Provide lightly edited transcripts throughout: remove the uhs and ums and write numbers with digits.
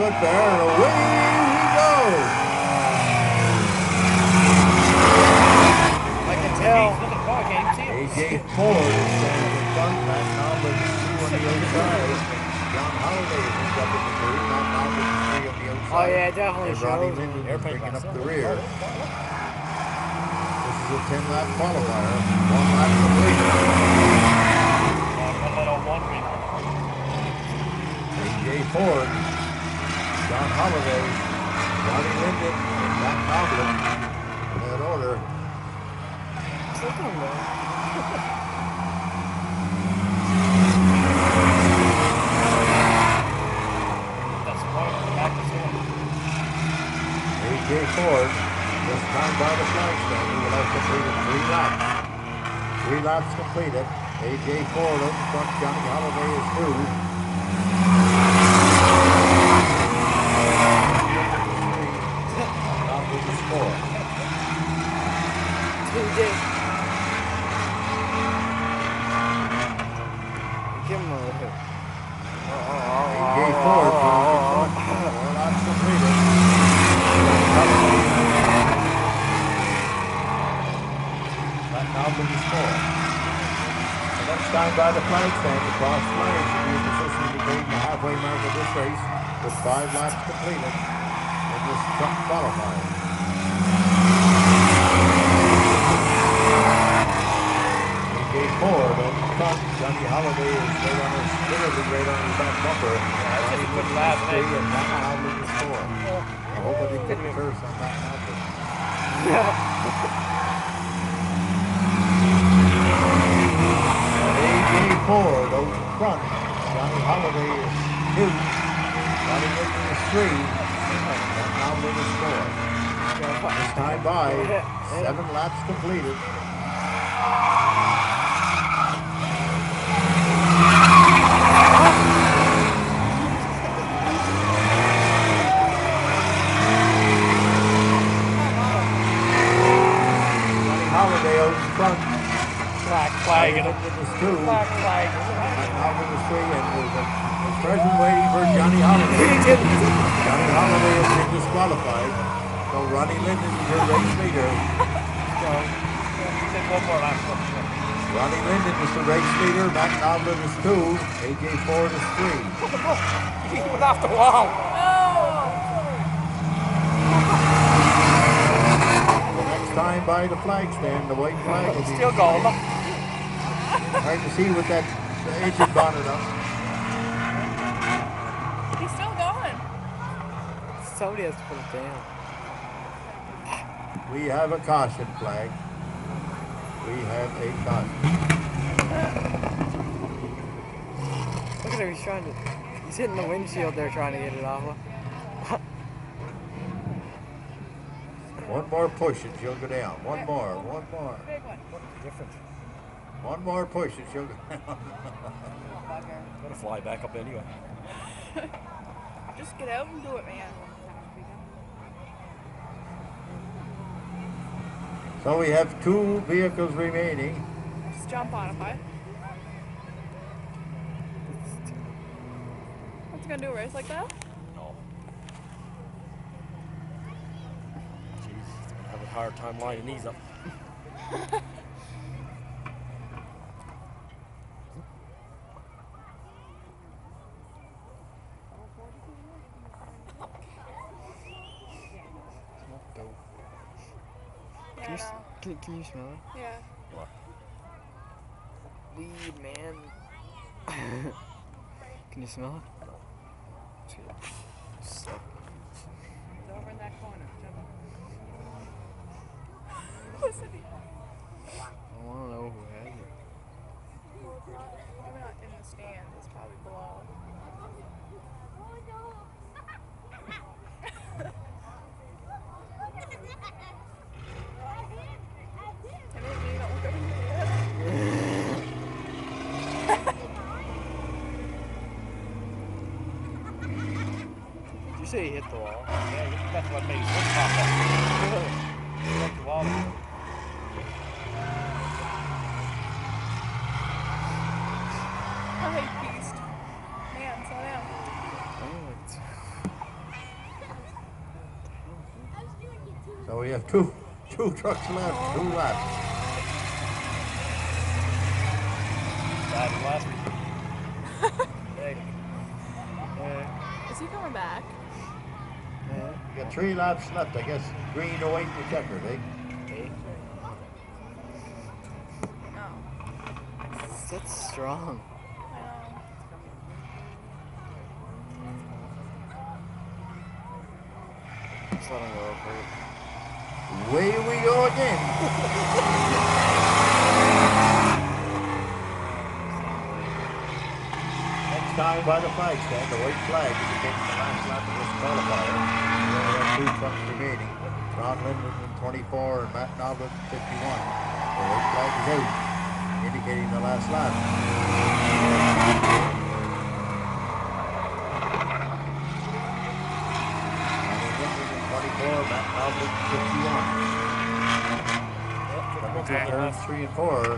good there. Away we go. I can tell. AJ Ford is standing in front. Matt Noblin is 2 on the outside. John Holiday is in up in the 3. Matt Noblin is 3 on the outside. Oh yeah, it definitely and Ronnie shows. Linden is bringing up the rear. This is a 10-lap qualifier. 1 lap completed. AJ Ford, John Holiday, Ronnie Linden, and Matt Noblin in that order. AJ Ford, this time by the flag stand, he will have completed 3 laps. 3 laps completed. AJ Ford up front, Johnny Holiday is 2. Not with the score. Give him a hit. AJ Ford, 4 laps completed. That now with the score. The next time by the flag stand, the cross flag should be in position to gain the halfway mark of this race with 5 laps completed in this truck qualifier. AJ Ford on the front. Johnny Holiday is right on his right on his back bumper. That's just a good lap, and Matt Noblin is 4. I hope I didn't get a curse on Matt Noblin. AJ Ford out in front. Johnny Holiday is 2. Johnny Linden is 3. Matt Noblin is 4. This time by 7 laps completed. Holiday out in front. Black flag. Is 2. Black flag. Noblin is 3, and there's a person waiting for Johnny Holiday. Johnny Holiday has been disqualified. So Ronnie Linden is your race leader. Ronnie Linden is the race leader. Matt Noblin is 2. AJ Ford is 3. He went off the wall. Time by the flag stand, the white flag will be still going. Hard to see with that engine bonnet up. He's still going. Somebody has to put it down. We have a caution flag. We have a caution. Look at him, he's hitting the windshield there trying to get it off. One more push and she'll go down. One more. Big one. What's the difference? One more push and she'll go down. I'm gonna fly back up anyway. Just get out and do it, man. So we have 2 vehicles remaining. Just jump on it, bud. What's gonna do a race like that? No. Have a hard time lining these up. Can you smell it? Yeah. What? Weed, man. Can you smell it? No. It's over in that corner. Listen. I want to know who has it. Probably not in the stand. It's probably below. Did you say he hit the wall? Yeah, that's what made his foot pop up. He hit the wall. Hi, beast. Man, slow down. So we have two trucks left, 2 laps. Bad last week. Hey. Is he coming back? You got 3 laps left, I guess. Green awaiting the checkered, eh? Hey. Oh. That's strong. I know. Just let him go for it. Away we go again. Next time by the flag stand, the white flag indicating the last lap of this qualifier. We only have 2 trucks remaining. Ron Linden in 24 and Matt Noblin 51. The white flag is out, indicating the last lap. Matt Noblin 51. Coming to turns 3 and 4. Ronnie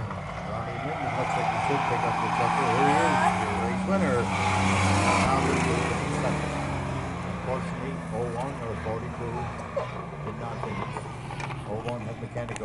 Linden looks like he should pick up the checker. Here he is, the race winner. Matt Noblin is second. Unfortunately, 01 or 42 did not finish. 01 had mechanical